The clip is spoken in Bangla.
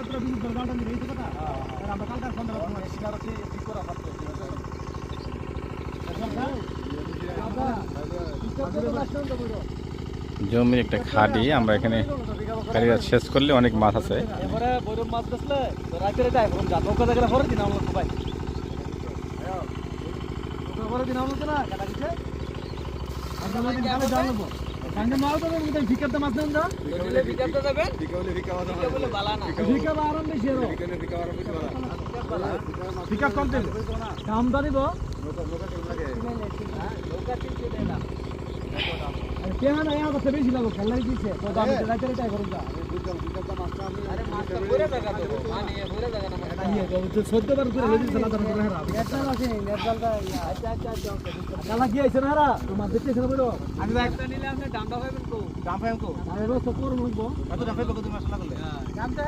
পুরো বিদ্যুৎ দরজাটা নিয়ে এই কথা আমরা কালকে ফোন দেব তোমার সিনারতে ঠিক করা পারতো জমির একটা খাডি আমরা এখানে কারিগর শেষ করলে অনেক মাছ আছে। এবারে বৈরব মাছ দেখলে রাতের এটা এখন যা নৌকা দেখলে পরে দিন আমরা ভাই নৌকা পরে দিন আমরা না কাটা দিছে আমরা দিন কালে জানবো কানে মাল তো মনে হয় ভিকাতে মাছ নেন দা দিলে ভিকাতে যাবেন ভিকালে ভিকাওয়া ভিকা বলে বালা না ভিকা আরাম বেশি এরো ভিকালে ভিকা আরাম বেশি বালা ভিকা কম দেবে দাম দা দিব নৌকা নৌকা কেমন লাগে নৌকা 300 দেয় না আরে কেন না यहाँ बस बेची लागो खेलने की से तो दाम चला चले क्या करूंगा अरे माछ का पूरा जगह तो माने ये पूरा जगह ना माछ ये तो 14 बार पूरा लेडी चला रहा है नेशनल আছে নেশনাল का अच्छा अच्छा কালা কি আইছ না রা তোমার দেখতে ছিল বড় আমি একটা নিলে আপনি দামটা পাবেন কো দাম পাবেন কো আরে রো সপোর মুখবো কত দাম পাইবো তুমি মাছ লাগলে দাম তো